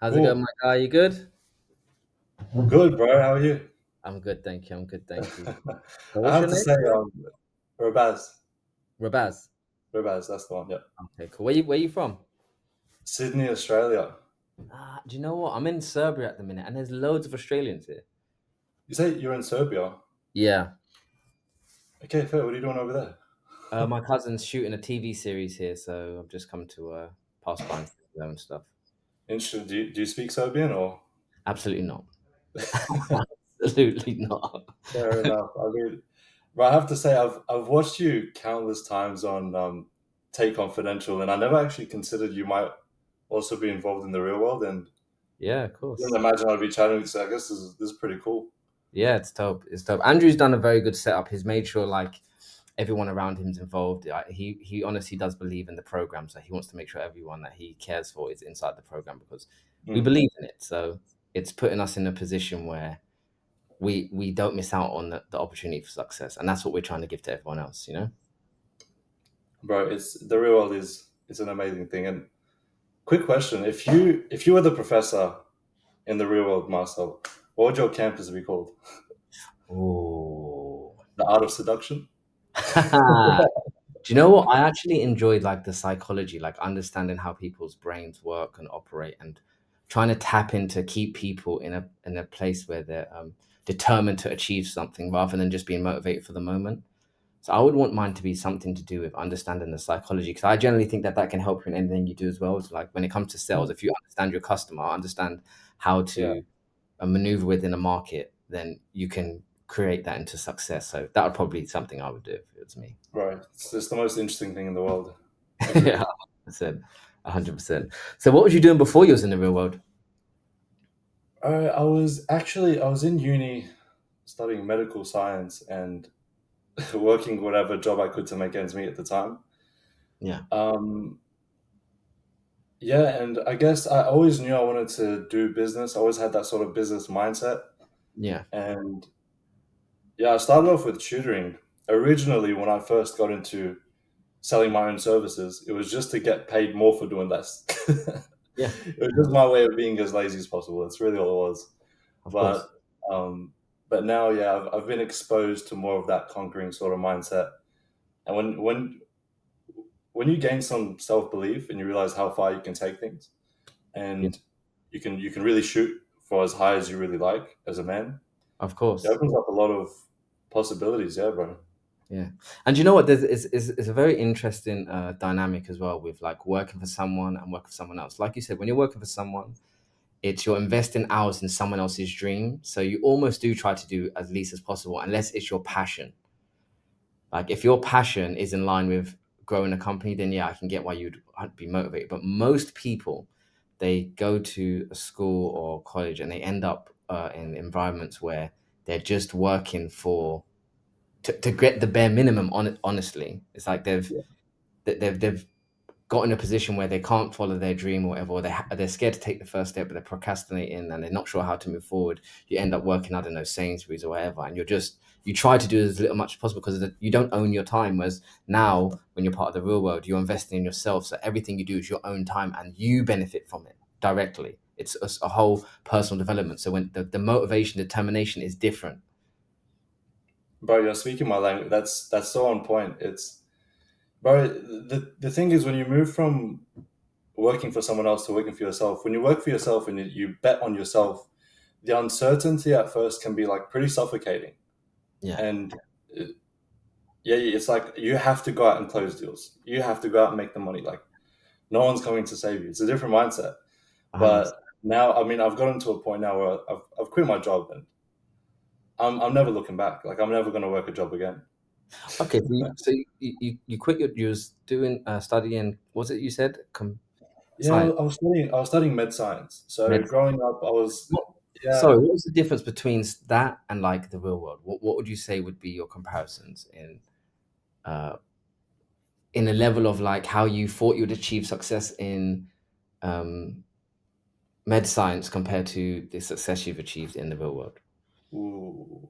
How's it going, Cool. my guy? You good? I'm good, bro. How are you? I'm good, thank you. I'm good, thank you. So I what's have your to name say, again? Rebaz. Rebaz. Rebaz, that's the one. Yeah. Okay, cool. Where you from? Sydney, Australia. Do you know what? I'm in Serbia at the minute, and there's loads of Australians here. You say you're in Serbia. Yeah. Okay, fair. What are you doing over there? My cousin's shooting a TV series here, so I've just come to pass by and see them and stuff. Interesting. Do you speak Serbian or? Absolutely not. Absolutely not. Fair enough. I mean, but I have to say, I've watched you countless times on Take Confidential, and I never actually considered you might also be involved in the real world. And Yeah, of I didn't course. imagine I'd be chatting with you. So I guess this is pretty cool. Yeah, it's dope. It's dope. Andrew's done a very good setup. He's made sure like everyone around him's involved. He honestly does believe in the program, so he wants to make sure everyone that he cares for is inside the program because we Mm. believe in it. So it's putting us in a position where we don't miss out on the opportunity for success, and that's what we're trying to give to everyone else. You know. Bro, it's the real world is it's an amazing thing. And quick question: if you were the professor in the real world, Marcel, what would your campus be called? Oh. The art of seduction. Do you know what? I actually enjoyed like the psychology, like understanding how people's brains work and operate, and trying to tap into keep people in a place where they're determined to achieve something rather than just being motivated for the moment. So I would want mine to be something to do with understanding the psychology because I generally think that that can help you in anything you do as well. It's like when it comes to sales, if you understand your customer, understand how Yeah, to maneuver within a market, then you can create that into success. So that would probably be something I would do if it was me. right. It's the most interesting thing in the world. Yeah, Agreed. 100%. 100%. So what was you doing before you was in the real world? I was in uni studying medical science and working whatever job I could to make ends meet at the time. Yeah. Um, yeah, and I guess I always knew I wanted to do business. I always had that sort of business mindset. Yeah. And yeah, I started off with tutoring. Originally, when I first got into selling my own services, it was just to get paid more for doing less. Yeah. It was just my way of being as lazy as possible. That's really all it was. Of course. But um, but now, yeah, I've been exposed to more of that conquering sort of mindset. And when you gain some self belief and you realize how far you can take things, Yeah. and you can really shoot for as high as you really like as a man, Of it course. opens up a lot of possibilities. Yeah, bro. Yeah. And you know what? There's is a very interesting dynamic as well with like working for someone and working for someone else. Like you said, when you're working for someone, it's you're investing hours in someone else's dream. So you almost do try to do as least as possible, unless it's your passion. Like if your passion is in line with growing a company, then yeah, I can get why you'd be motivated. But most people, they go to a school or college and they end up in environments where they're just working for to get the bare minimum. Honestly, it's like Yeah. they've got in a position where they can't follow their dream or whatever, or they're scared to take the first step, but they're procrastinating and they're not sure how to move forward. You end up working, I don't know, Sainsbury's or whatever, and you try to do as little much as possible because you don't own your time. Whereas now, when you're part of the real world, you're investing in yourself, so everything you do is your own time, and you benefit from it directly. It's a whole personal development. So when the motivation, determination is different. Bro, you're speaking my language. That's so on point. It's bro. The thing is, when you move from working for someone else to working for yourself, when you work for yourself and you bet on yourself, the uncertainty at first can be like pretty suffocating. Yeah, And yeah, it's like you have to go out and close deals. You have to go out and make the money. Like no one's coming to save you. It's a different mindset. 100%. But now, I mean, I've gotten to a point now where I've quit my job and I'm never looking back. Like I'm never going to work a job again. Okay, so you quit you was doing studying. Was it you said Yeah, science? I was studying med science. So Med. growing up, I was What, yeah. sorry, what was the difference between that and like the real world? What would you say would be your comparisons uh, in a level of like how you thought you'd achieve success in um, med science compared to the success you've achieved in the real world? Ooh.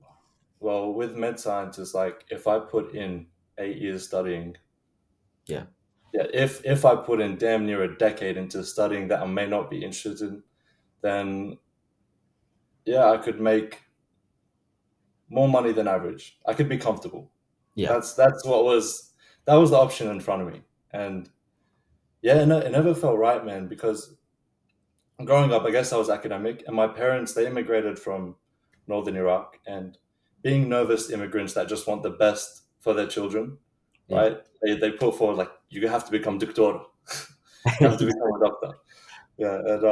Well, with med science, it's like if I put in 8 years studying, Yeah, yeah, if I put in damn near a decade into studying that I may not be interested in, then yeah, I could make more money than average. I could be comfortable. Yeah. That was the option in front of me. And yeah, it never felt right, man, because growing up, I guess I was academic, and my parents, they immigrated from northern Iraq, and being nervous immigrants that just want the best for their children, Yeah. right? They put forward like you have to become doctor, you have to become a doctor. Yeah, and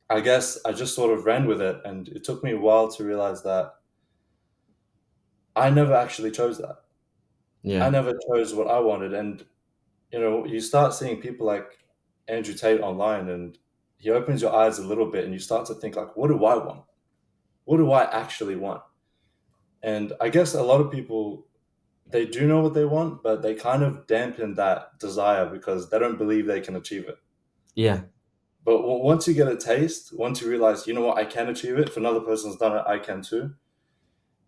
I guess I just sort of ran with it, and it took me a while to realize that I never actually chose that. I Yeah. never chose what I wanted, and you start seeing people like Andrew Tate online, and he opens your eyes a little bit, and you start to think like, what do I want? What do I actually want? And I guess a lot of people, they do know what they want, but they kind of dampen that desire because they don't believe they can achieve it. Yeah. But once you get a taste, once you realize, you know what, I can achieve it. If another person's done it, I can too.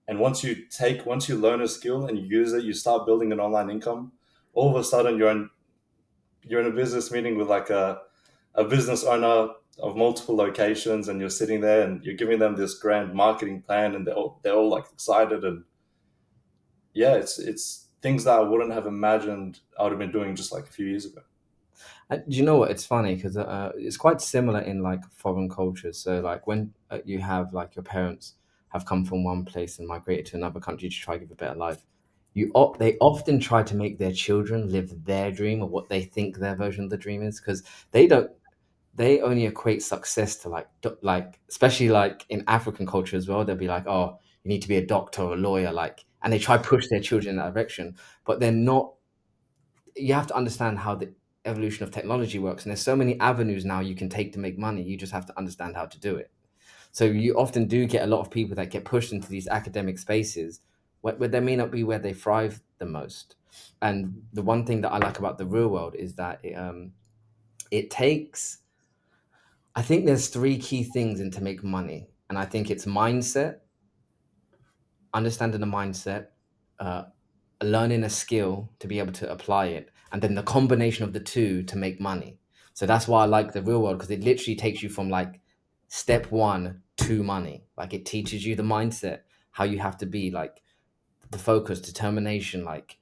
And once you learn a skill and you use it, you start building an online income. All of a sudden, you're in a business meeting with like a business owner of multiple locations, and you're sitting there and you're giving them this grand marketing plan, and they're all like excited. And yeah, it's things that I wouldn't have imagined I would have been doing just like a few years ago. Do you know what? It's funny because it's quite similar in like foreign cultures. So like when you have like your parents have come from one place and migrated to another country to try to give a better life, they often try to make their children live their dream or what they think their version of the dream is because they don't they only equate success to like like especially like in African culture as well. They'll be like, oh, you need to be a doctor or a lawyer, like, and they try push their children in that direction, but they're not. You have to understand how the evolution of technology works, and there's so many avenues now you can take to make money. You just have to understand how to do it. So you often do get a lot of people that get pushed into these academic spaces where they may not be where they thrive the most. And the one thing that I like about the real world is that it takes, I think there's three key things in to make money. And I think it's mindset, understanding the mindset, uh, learning a skill to be able to apply it, and then the combination of the two to make money. So that's why I like the real world because it literally takes you from like step one to money. Like it teaches you the mindset, how you have to be, like the focus, determination, like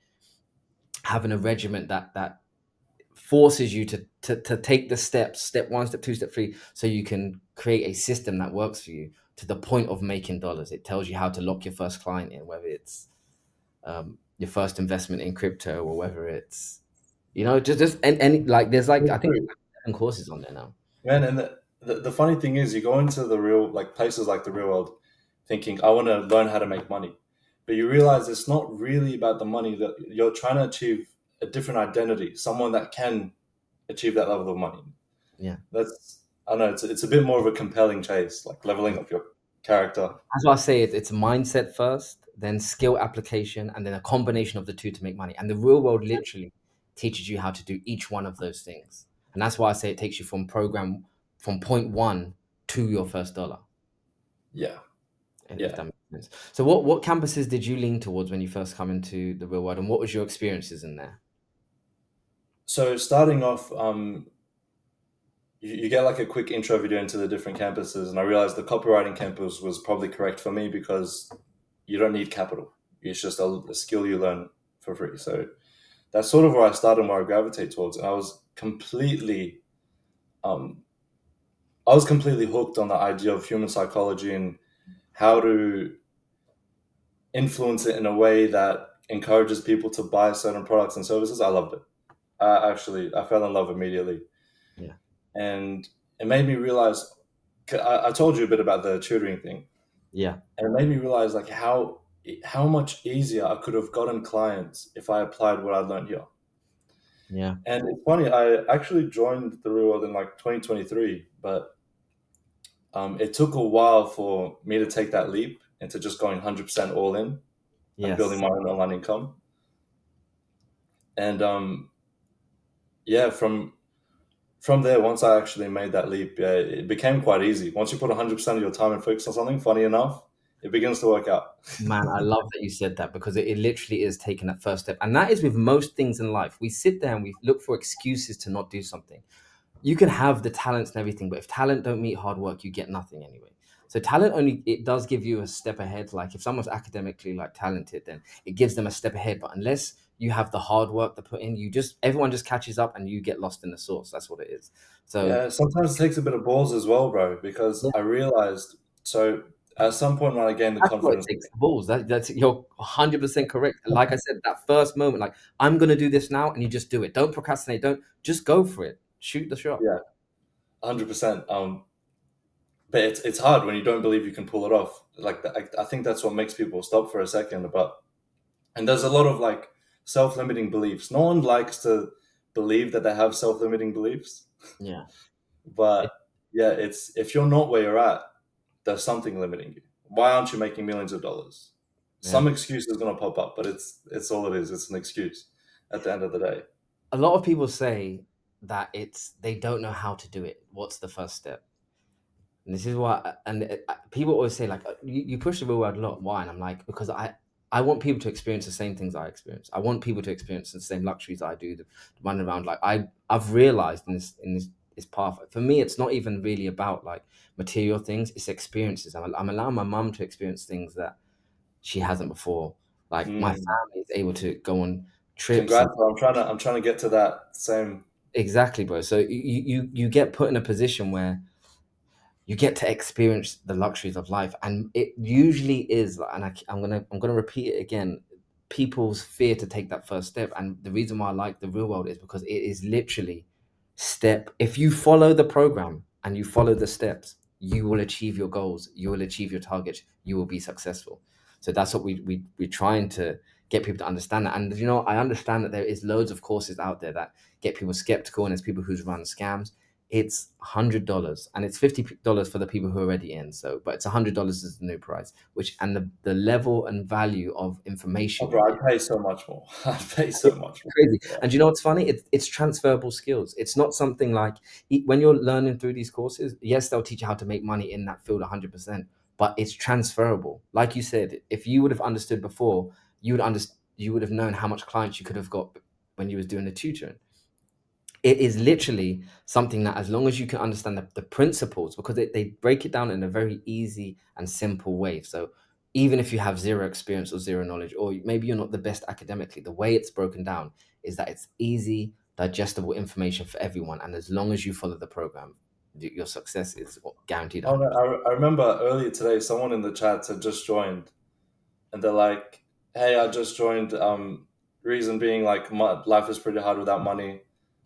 having a regiment that forces you to take the steps, step one, step two, step three, so you can create a system that works for you to the point of making dollars. It tells you how to lock your first client in, whether it's your first investment in crypto or whether it's just and like there's like I think True. 7 courses on there now. Man, and the funny thing is, you go into the real, like places like the real world, thinking, I want to learn how to make money. But you realize it's not really about the money, that you're trying to achieve a different identity, someone that can achieve that level of money. Yeah, That's, I don't know, it's a bit more of a compelling chase, like leveling yeah. up your character. That's why I say it's mindset first, then skill application, and then a combination of the two to make money. And the real world literally teaches you how to do each one of those things. And that's why I say it takes you from point one to your first dollar, Yeah, if yeah. that makes sense. So what campuses did you lean towards when you first come into the real world, and what was your experiences in there? So starting off, you get like a quick intro video into the different campuses, and I realized the copywriting campus was probably correct for me because you don't need capital. It's just a skill you learn for free. So that's sort of where I started and where I gravitate towards. And um, I was completely hooked on the idea of human psychology and how to influence it in a way that encourages people to buy certain products and services. I loved it. I fell in love immediately, Yeah, and it made me realize. I told you a bit about the tutoring thing, yeah, and it made me realize like how much easier I could have gotten clients if I applied what I learned here. yeah, And it's funny, I actually joined the real world in like 2023, but it took a while for me to take that leap into just going 100% all in and building yes. my own online income. And yeah, from there, once I actually made that leap, yeah, it became quite easy. Once you put 100% of your time and focus on something, funny enough, it begins to work out. Man, I love that you said that because it literally is taking that first step. And that is with most things in life. We sit there and we look for excuses to not do something. you can have the talents and everything, but if talent don't meet hard work, you get nothing anyway. So talent only, it does give you a step ahead. Like if someone's academically like talented, then it gives them a step ahead. But unless you have the hard work to put in, you just, everyone just catches up and you get lost in the sauce. That's what it is. So Yeah, sometimes it takes a bit of balls as well, bro, because yeah, I realized, so at some point when I gained the that's what it confidence, takes. The balls. That's you're 100% correct. Like I said, that first moment, like I'm gonna do this now, and you just do it. Don't procrastinate. Don't, just go for it. Shoot the shot. yeah, 100%. But it's hard when you don't believe you can pull it off. Like I think that's what makes people stop for a second. But and there's a lot of like self-limiting beliefs. No one likes to believe that they have self-limiting beliefs, Yeah. but yeah, it's if you're not where you're at, there's something limiting you. Why aren't you making millions of dollars? Yeah. Some excuse is gonna pop up, but it's all it is. It's an excuse at the end of the day. A lot of people say that it's they don't know how to do it. What's the first step? And this is why, and people always say like you push the real world a lot. Why? And I'm like, because I want people to experience the same things I experience. I want people to experience the same luxuries I do. The running around, like I've realized in this path. For me, it's not even really about like material things. It's experiences. I'm allowing my mum to experience things that she hasn't before. Like my Mm. family is able to go on trips and Congrats, bro. I'm trying to get to that same. exactly, bro. So you get put in a position where you get to experience the luxuries of life, and it usually is, and I'm gonna repeat it again, people's fear to take that first step. And the reason why I like the real world is because it is literally step, if you follow the program and you follow the steps, you will achieve your goals, you will achieve your targets, you will be successful. So that's what we're trying to get people to understand that. And I understand that there is loads of courses out there that get people skeptical, and there's people who's run scams. It's $100 and it's $50 for the people who are already in. So, but it's $100 is the new price, which, and the level and value of Oh, information you bro, get. I'd pay so much more. I'd pay so It's much more. crazy. Yeah. And you know what's funny? It's transferable skills. It's not something like when you're learning through these courses, yes, they'll teach you how to make money in that field 100%, but it's transferable. Like you said, if you would have understood before, you would have known how much clients you could have got when you was doing the tutoring. It is literally something that, as long as you can understand the principles, because they break it down in a very easy and simple way. So even if you have zero experience or zero knowledge, or maybe you're not the best academically, the way it's broken down is that it's easy, digestible information for everyone. And as long as you follow the program, your success is guaranteed Oh, no, 100%. I remember earlier today, someone in the chat had just joined, and they're like, "Hey, I just joined. Reason being, like, my life is pretty hard without money.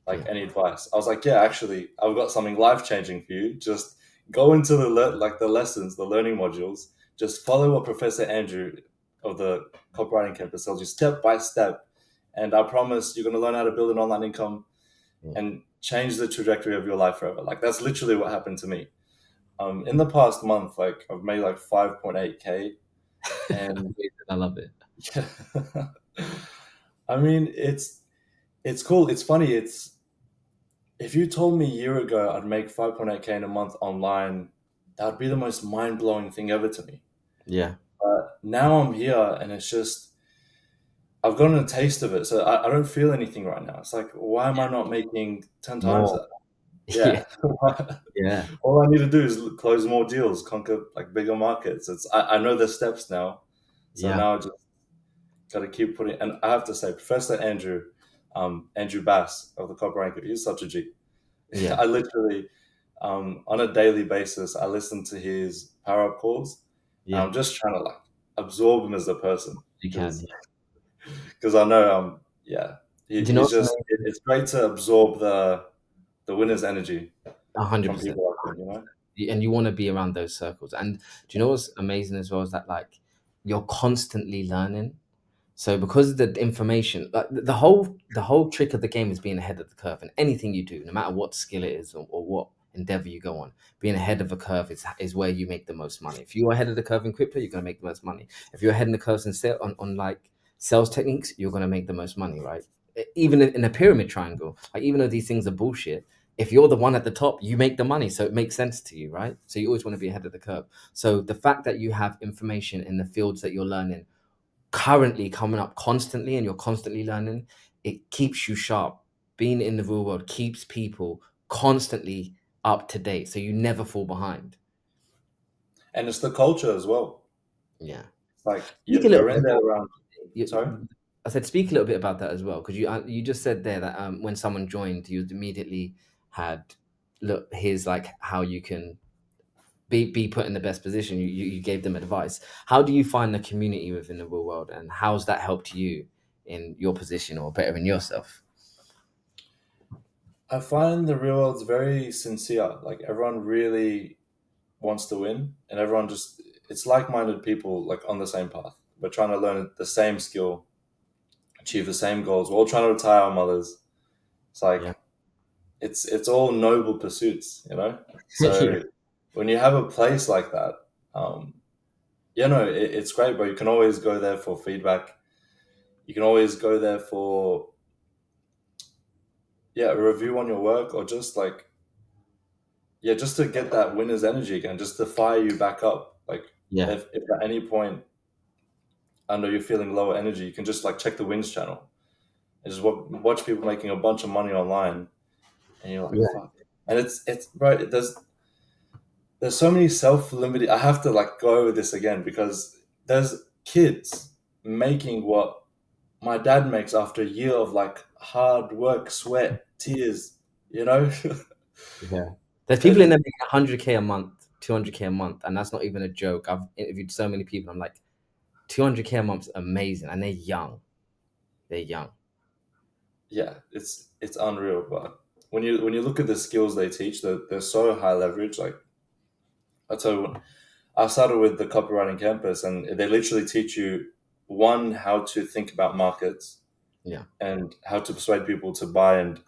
Like, Yeah. any advice?" I was like, "Yeah, actually, I've got something life changing for you. Just go into the lessons, the learning modules. Just follow what Professor Andrew of the copywriting campus tells you step by step, and I promise you're going to learn how to build an online income Yeah. and change the trajectory of your life forever." Like, that's literally what happened to me. In the past month, like, I've made like 5.8K, and I love it. yeah. I mean, it's cool. It's funny. It's If you told me a year ago I'd make 5.8K in a month online, that would be the most mind blowing thing ever to me. Yeah. But now I'm here, and it's just I've gotten a taste of it, so I don't feel anything right now. It's like, why am I not making 10 times More. that? Yeah. Yeah. Yeah. All I need to do is close more deals, conquer like bigger markets. I know the steps now, so Yeah. now I just got to keep putting. And I have to say, Professor Andrew Bass of the Copywriting, he's such a G. Yeah. I literally, on a daily basis, I listen to his power up calls, and Yeah. I'm just trying to like absorb him as a person, You can. because I know, yeah, Do you know he's what's just, amazing? it's great to absorb the winner's energy A hundred from percent. people like him, you know. And you want to be around those circles. And do you know what's amazing as well is that like you're constantly learning. So because of the information, like the whole trick of the game is being ahead of the curve. And anything you do, no matter what skill it is, or what endeavor you go on, being ahead of the curve is where you make the most money. If you're ahead of the curve in crypto, you're gonna make the most money. If you're ahead in the curves in on like sales techniques, you're gonna make the most money, right? Even in a pyramid triangle, like even though these things are bullshit, if you're the one at the top, you make the money. So it makes sense to you, right? So you always want to be ahead of the curve. So the fact that you have information in the fields that you're learning currently coming up constantly, and you're constantly learning, it keeps you sharp. Being in the real world keeps people constantly up to date, so you never fall behind. And it's the culture as well. Yeah. It's like Speak a little you're bit in there more. around. Sorry. I said speak a little bit about that as well, because you just said there that when someone joined, you immediately had, look, here's like how you can be put in the best position. You gave them advice. How do you find the community within the real world, and how's that helped you in your position or bettering yourself? I find the real world's very sincere. Like everyone really wants to win, and everyone just it's like-minded people like on the same path. We're trying to learn the same skill, achieve the same goals. We're all trying to retire our mothers. It's Yeah. like it's all noble pursuits, you know. Yeah. So when you have a place like that, um, it's great, bro. You can always go there for feedback. You can always go there for a review on your work, or just like just to get that winner's energy again, just to fire you back up. Like Yeah. if at any point I know you're feeling lower energy, you can just like check the wins channel and just watch people making a bunch of money online, and you're like, Yeah. fuck. And it's right. There's so many self-limiting. I have to like go over this again because there's kids making what my dad makes after a year of like hard work, sweat, tears. You know, Yeah. There's people in and there making 100K a month, 200K a month, and that's not even a joke. I've interviewed so many people. I'm like, 200K a month is amazing, and they're young. They're young. yeah, it's unreal. But when you look at the skills they teach, they're so high leverage. Like I tell you, I started with the copywriting campus, and they literally teach you one how to think about markets Yeah. and how to persuade people to buy, and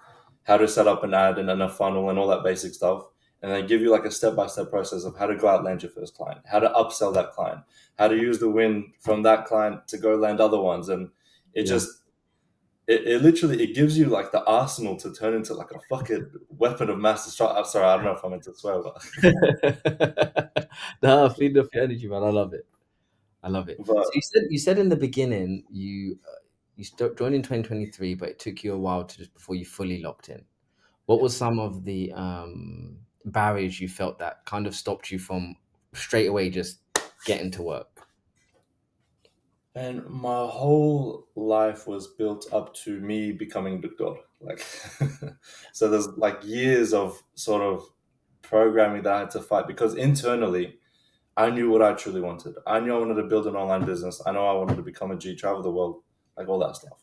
how to set up an ad and a funnel and all that basic stuff. And they give you like a step by step process of how to go out and land your first client, how to upsell that client, how to use the win from that client to go land other ones, and it Yeah. just it literally it gives you like the arsenal to turn into like a fucking weapon of mass destruction. I'm sorry, I don't know if I meant to swear, but No, feed off your energy, man. I love it. I love it. So but you said in the beginning you joined in 2023, but it took you a while to just before you fully locked in. What yeah. was some of the barriers you felt that kind of stopped you from straight away just getting to work? And my whole life was built up to me becoming the god. Like, so there's like years of sort of programming that I had to fight because internally I knew what I truly wanted. I knew I wanted to build an online business. I know I wanted to become a G, travel the world, like all that stuff.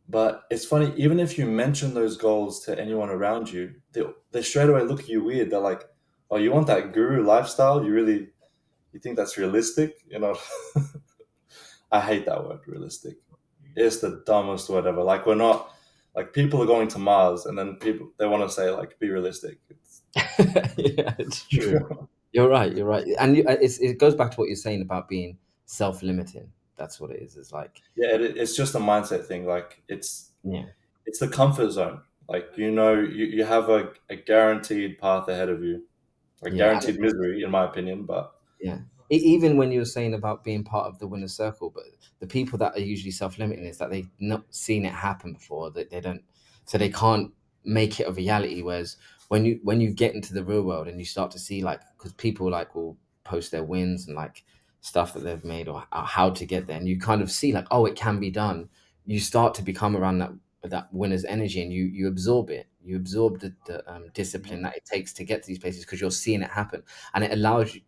But it's funny, even if you mention those goals to anyone around you, they straight away look at you weird. They're like, "Oh, you want that guru lifestyle? You think that's realistic?" You know, I hate that word, realistic. It's the dumbest word ever. Like we're not like people are going to Mars, and then people they want to say like be realistic. It's Yeah, it's true. You're right. You're right, and it goes back to what you're saying about being self-limiting. That's what it is. It's like, yeah, it's just a mindset thing. Like yeah, it's the comfort zone. Like you have a guaranteed path ahead of you, like yeah. guaranteed misery, in my opinion. But Yeah. Even when you were saying about being part of the winner's circle, but the people that are usually self-limiting is that they've not seen it happen before, that they don't, so they can't make it a reality. Whereas when you get into the real world and you start to see, like, because people like will post their wins and like stuff that they've made, or how to get there, and you kind of see like, oh, it can be done. You start to become around that winner's energy, and you absorb it. You absorb the discipline that it takes to get to these places because you're seeing it happen, and it allows you,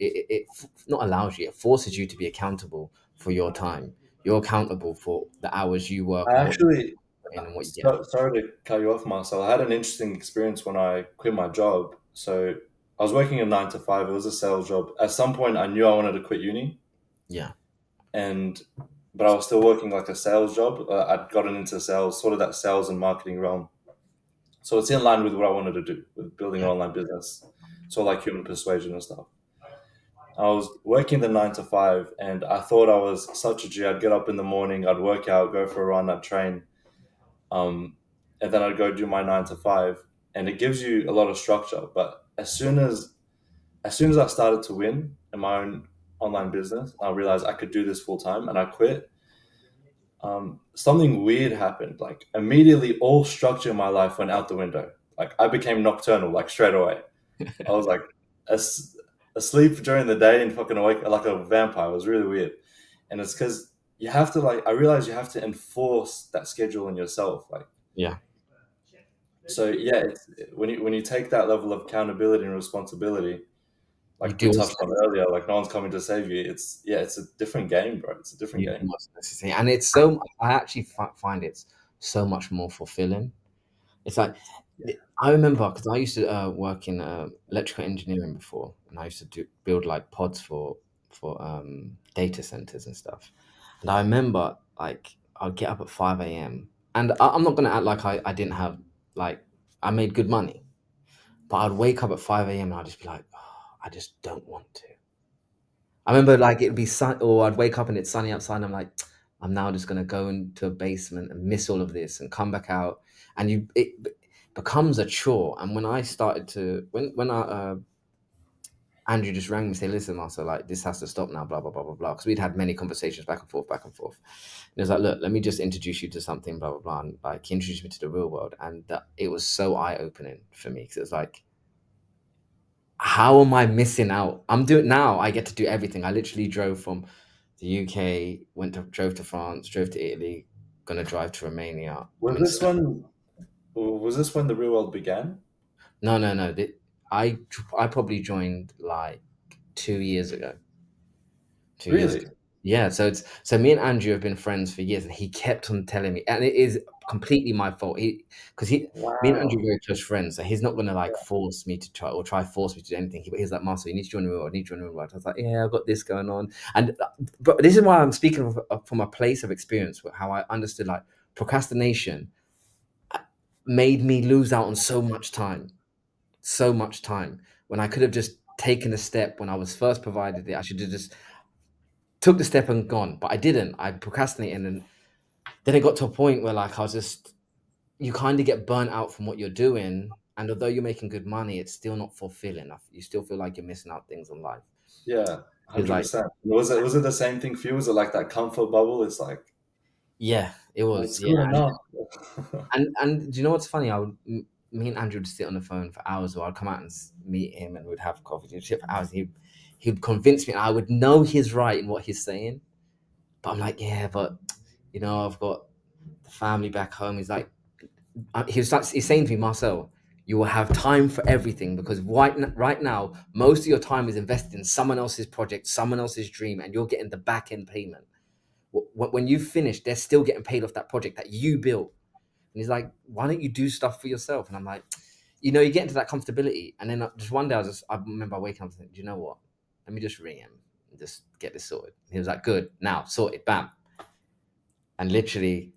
not allows you, it forces you to be accountable for your time. You're accountable for the hours you work I and what you actually, put in and what you get. sorry to cut you off, Marcel. I had an interesting experience when I quit my job. So I was working a 9 to 5. It was a sales job. At some point, I knew I wanted to quit uni, Yeah. and but I was still working like a sales job. I'd gotten into sales, sort of that sales and marketing realm. So it's in line with what I wanted to do with building an Yeah. online business. So like human persuasion and stuff. I was working the 9 to 5, and I thought I was such a G. I'd get up in the morning, I'd work out, go for a run, I'd train, um, and then I'd go do my 9 to 5, and it gives you a lot of structure. But as soon as I started to win in my own online business, I realized I could do this full time, and I quit. Something weird happened. Like immediately, all structure in my life went out the window. Like I became nocturnal like straight away. I was like as, asleep during the day and fucking awake like a vampire. It was really weird, and it's because you have to like. I realize you have to enforce that schedule in yourself. Like Yeah, so, yeah. It's, when you take that level of accountability and responsibility, you like we do touched also on earlier, like no one's coming to save you. It's yeah, it's a different game, bro. It's a different you do game. also necessarily, and it's so. I actually find it's so much more fulfilling. It's like Yeah. I remember because I used to work in electrical engineering before, and I used to build like pods for data centers and stuff. And I remember like I'd get up at 5 a.m. and I'm not gonna act like I didn't have like I made good money, but I'd wake up at 5 a.m. and I'd just be like, oh, I just don't want to. I remember like it'd be sun, or I'd wake up and it's sunny outside, and I'm like, I'm now just gonna go into a basement and miss all of this and come back out, and becomes a chore. And when I started to, when Andrew just rang me and say, listen, Marcel, like this has to stop now, blah blah blah blah blah, because we'd had many conversations back and forth, back and forth. And it was like, look, let me just introduce you to something, blah blah blah, and like he introduced me to the real world, and it was so eye opening for me because it was like how am I missing out? I'm doing now. I get to do everything. I literally drove from the UK, drove to France, drove to Italy, gonna drive to Romania. I'm Was in. this when was this when the real world began? No, no, no. I probably joined like 2 years ago. 2 years ago. Really? Yeah, so me and Andrew have been friends for years, and he kept on telling me, and it is completely my fault. Because me and Andrew are Wow. very close friends, so he's not gonna like force me to try force me to do anything. He's like, Marcel, you need to join the world. I need to join the world. I was like, yeah, I've got this going on, and but this is why I'm speaking from a place of experience, how I understood like procrastination made me lose out on so much time when I could have just taken a step when I was first provided it. I should have just took the step and gone, but I didn't. I procrastinated, and then it got to a point where like I was just you kind of get burnt out from what you're doing, and although you're making good money, it's still not fulfilling enough. You still feel like you're missing out things in life. Yeah, It's like 100%. Was it the same thing for you? Was it like that comfort bubble? It's like yeah, it "Oh, was it's yeah, good enough. and do you know what's funny? Me and Andrew would sit on the phone for hours, or I'd come out and meet him, and we'd have coffee and shit for hours. He'd convince me, and I would know he's right in what he's saying, but I'm like, yeah, but I've got the family back home. He's like, he's saying to me, Marcel, you will have time for everything because right now, most of your time is invested in someone else's project, someone else's dream, and you're getting the back end payment. When you finish, they're still getting paid off that project that you built. And he's like, why don't you do stuff for yourself? And I'm like, you get into that comfortability. And then just one day, I remember waking up and thinking, do you know what? Let me just ring him and just get this sorted. He was like, good, now sorted, bam. And literally,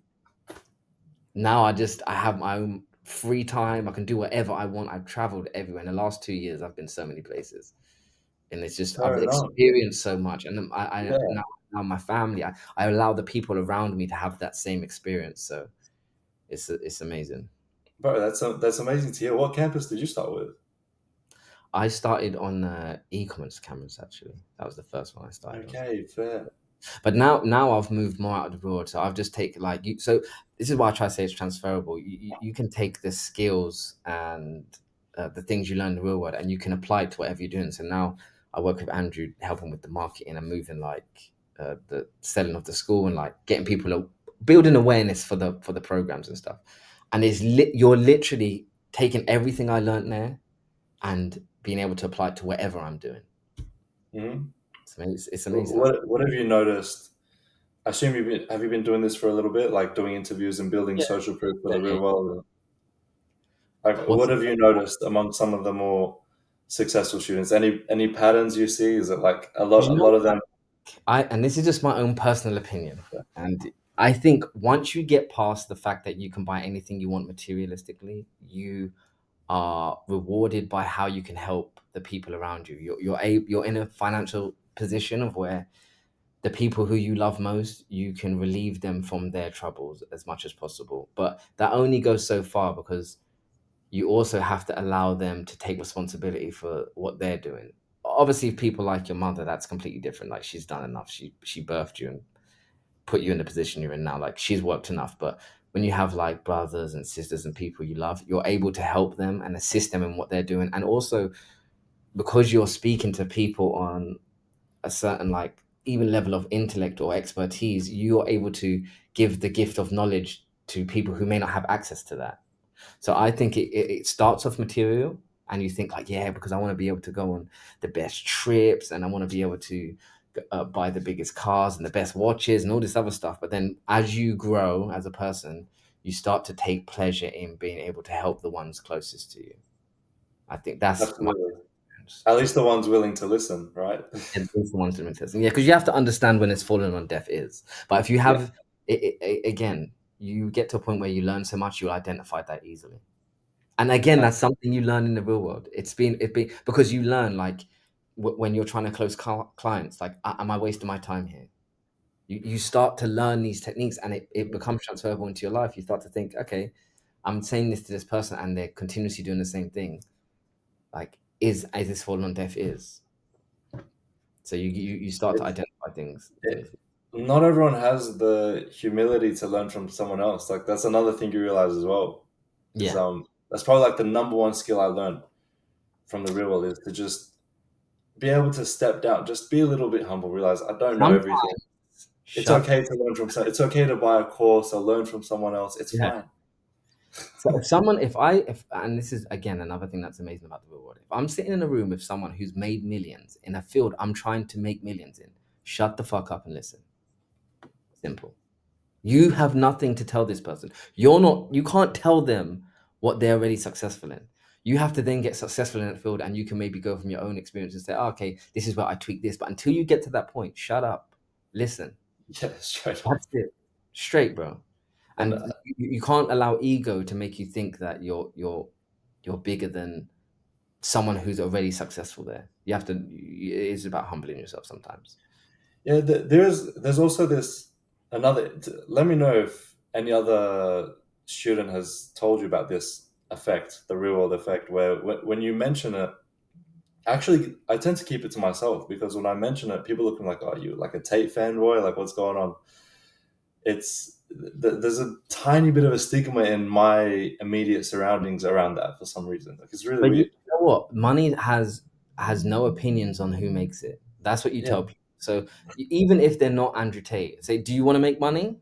now I have my own free time. I can do whatever I want. I've traveled everywhere. In the last 2 years, I've been so many places, and it's just I've Fair enough. experienced so much. And then I Yeah, now my family, I allow the people around me to have that same experience. So it's amazing. bro, that's amazing to hear. What campus did you start with? I started on e-commerce cameras actually. That was the first one I started on. Okay, fair. But now I've moved more out of the road, so I've just taken like you. So this is why I try to say it's transferable. You can take the skills and the things you learn in the real world, and you can apply it to whatever you're doing. So now I work with Andrew, helping with the marketing and moving like the selling of the school and like getting people building awareness for the programs and stuff. And you're literally taking everything I learned there and being able to apply it to whatever I'm doing. Hmm. It's amazing. What have you noticed? I assume have you been doing this for a little bit, like doing interviews and building Yeah, social proof for yeah, the yeah. real world? Like, What's what have you noticed among some of the more successful students? Any patterns you see? Is it like you a know lot of them? and this is just my own personal opinion, and I think once you get past the fact that you can buy anything you want materialistically, you are rewarded by how you can help the people around you. You're in a financial position of where the people who you love most, you can relieve them from their troubles as much as possible. But that only goes so far because you also have to allow them to take responsibility for what they're doing. Obviously, people like your mother, that's completely different. Like she's done enough. She birthed you and put you in the position you're in now. Like she's worked enough. But when you have like brothers and sisters and people you love, you're able to help them and assist them in what they're doing. And also because you're speaking to people on a certain like even level of intellect or expertise, you're able to give the gift of knowledge to people who may not have access to that. So I think it starts off material, and you think like, yeah, because I want to be able to go on the best trips, and I want to be able to buy the biggest cars and the best watches and all this other stuff. But then as you grow as a person, you start to take pleasure in being able to help the ones closest to you. I think that's my Absolutely. experience. At least the one's willing to listen, right? And those are the ones that make sense. Yeah, because you have to understand when it's falling on deaf ears. But if you Yeah, have again, you get to a point where you learn so much, you'll identify that easily. And again, that's something you learn in the real world. It been because you learn like when you're trying to close clients, like, am I wasting my time here? You start to learn these techniques, and it becomes transferable into your life. You start to think, okay, I'm saying this to this person, and they're continuously doing the same thing. Like, is this falling on deaf ears? So you start to it's identify things. it, not everyone has the humility to learn from someone else. Like that's another thing you realize as well. Is Yeah. that's probably like the number one skill I learned from the real world is to just be able to step down, just be a little bit humble, realize I don't know everything. Sometimes It's shut. okay to learn from it's okay to buy a course or learn from someone else. It's Yeah. fine. So if someone, if and this is again another thing that's amazing about the real world. If I'm sitting in a room with someone who's made millions in a field I'm trying to make millions in, shut the fuck up and listen. Simple. You have nothing to tell this person. You can't tell them what they're already successful in. You have to then get successful in that field, and you can maybe go from your own experience and say, oh, okay, this is where I tweak this. But until you get to that point, shut up, listen. Yeah, straight up. That's it. Straight, bro. And And you can't allow ego to make you think that you're bigger than someone who's already successful there. You have to. It is about humbling yourself sometimes. yeah, there's also this another. Let me know if any other student has told you about this effect, the real world effect, where when you mention it, actually, I tend to keep it to myself because when I mention it, people look at me like, "Oh, you like a Tate fanboy? Like, what's going on?" There's a tiny bit of a stigma in my immediate surroundings around that for some reason. Like, it's really But you weird. know what? Money has no opinions on who makes it. That's what you Yeah, tell people. So even if they're not Andrew Tate, say, "Do you want to make money?"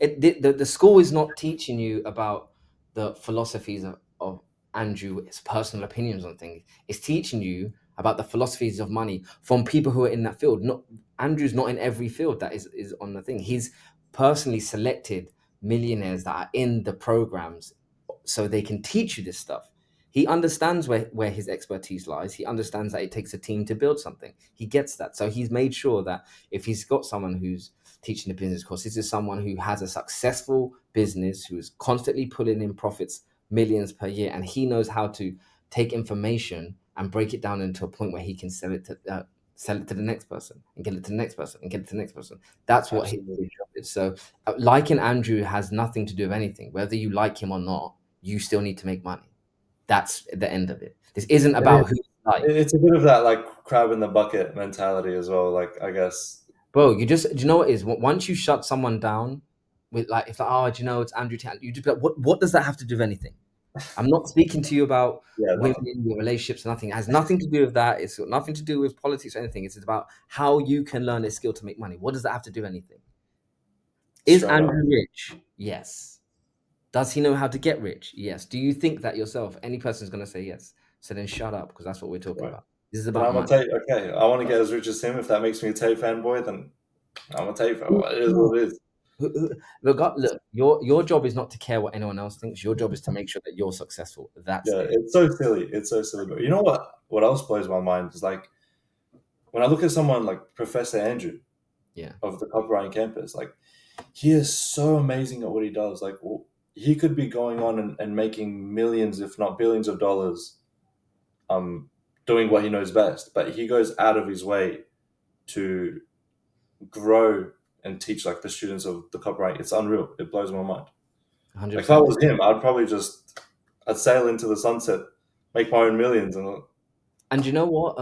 The school is not teaching you about the philosophies of Andrew's personal opinions on things. It's teaching you about the philosophies of money from people who are in that field. Not Andrew's not in every field that is on the thing. He's personally selected millionaires that are in the programs so they can teach you this stuff. He understands where his expertise lies. He understands that it takes a team to build something. He gets that. So he's made sure that if he's got someone who's teaching a business course, this is someone who has a successful business, who is constantly pulling in profits, millions per year, and he knows how to take information and break it down into a point where he can sell it to the next person and get it to the next person and get it to the next person. That's what absolutely. his job is. So liking Andrew has nothing to do with anything. Whether you like him or not, you still need to make money. That's the end of it. This isn't It is. about who you like. It's a bit of that like crab in the bucket mentality as well. Like I guess, Bro, do you know what it is? Once you shut someone down with like, if like, oh, do you know, it's Andrew Tate, you just be like, what does that have to do with anything? I'm not speaking to you about yeah, women, nothing. your relationships, nothing. It has nothing to do with that. It's got nothing to do with politics or anything. It's about how you can learn a skill to make money. What does that have to do with anything? Is Straight up. Andrew rich? Yes. Does he know how to get rich? Yes. Do you think that yourself? Any person's going to say yes. So then shut up, because that's what we're talking Right. about. This is Then about I'm a money. Tate. Okay, I want to get as rich as him. If that makes me a Tate fanboy, then I'm a Tate fanboy. It is what it is. Look, your job is not to care what anyone else thinks. Your job is to make sure that you're successful. That's Yeah, it. it's so silly. It's so silly. But you know what? What else blows my mind is like when I look at someone like Professor Andrew Yeah, of the copywriting campus. Like he is so amazing at what he does. Like he could be going on and making millions, if not billions, of dollars, um, doing what he knows best. But he goes out of his way to grow and teach like the students of the copyright. It's unreal. It blows my mind. hundred Like if I percent. was him, I'd sail into the sunset, make my own millions, and And you know what?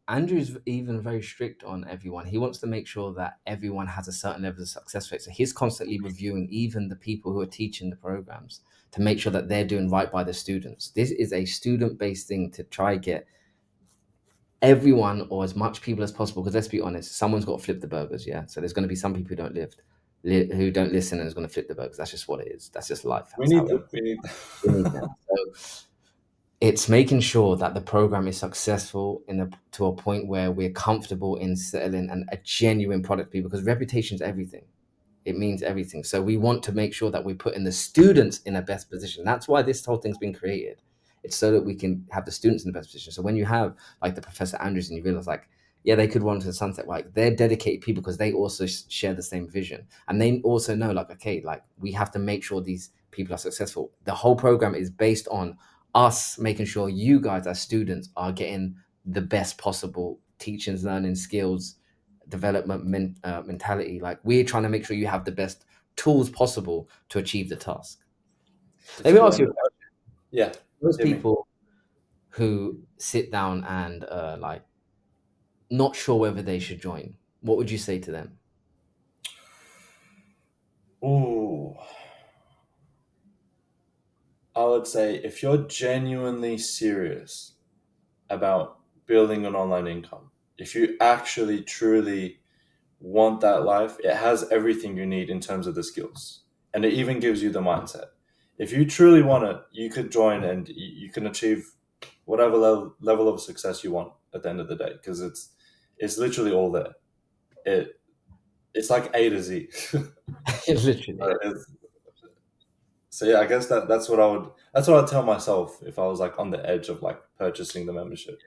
Andrew's even very strict on everyone. He wants to make sure that everyone has a certain level of success rate. So he's constantly reviewing even the people who are teaching the programs to make sure that they're doing right by the students. This is a student-based thing to try get everyone or as much people as possible. Because let's be honest, someone's got to flip the burgers, yeah. So there's going to be some people who don't who don't listen, and is going to flip the burgers. That's just what it is. That's just life. We That's how need it them. is. We need We need them. them. So it's making sure that the program is successful to a point where we're comfortable in selling a genuine product to people, because reputation is everything. It means everything. So we want to make sure that we're putting the students in a best position. That's why this whole thing's been created. It's so that we can have the students in the best position. So when you have like the Professor Andrews and you realize like, yeah, they could run to the sunset. Like they're dedicated people because they also share the same vision. And they also know like, okay, like we have to make sure these people are successful. The whole program is based on us making sure you guys as students are getting the best possible teachings, learning skills, development mentality. Like we're trying to make sure you have the best tools possible to achieve the task. Let It's me true. ask And you, yeah, those hit me. people who sit down and like not sure whether they should join, what would you say to them? Ooh, I would say if you're genuinely serious about building an online income, if you actually truly want that life, it has everything you need in terms of the skills. And it even gives you the mindset. If you truly want it, you could join and you can achieve whatever level of success you want at the end of the day, because it's literally all there. It's like A to Z. Literally. It's- so yeah, I guess that's what I'd tell myself if I was like on the edge of like purchasing the membership.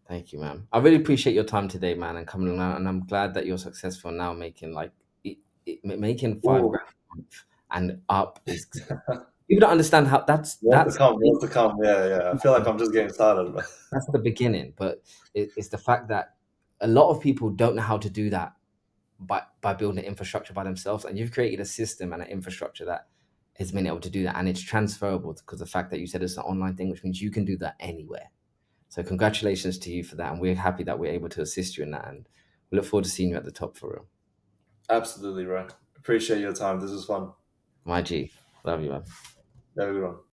Thank you, man. I really appreciate your time today, man, and coming on. And I'm glad that you're successful now, making like making five Ooh, grand a month and up is. People don't understand how what's to come, what's to come. Yeah, yeah. I feel like I'm just getting started. that's the beginning, but it's the fact that a lot of people don't know how to do that by building infrastructure by themselves, and you've created a system and an infrastructure that has been able to do that, and it's transferable because the fact that you said it's an online thing, which means you can do that anywhere. So congratulations to you for that, and we're happy that we're able to assist you in that, and we look forward to seeing you at the top for real. Absolutely right. Appreciate your time. This was fun. My G, love you, man. Have a good one.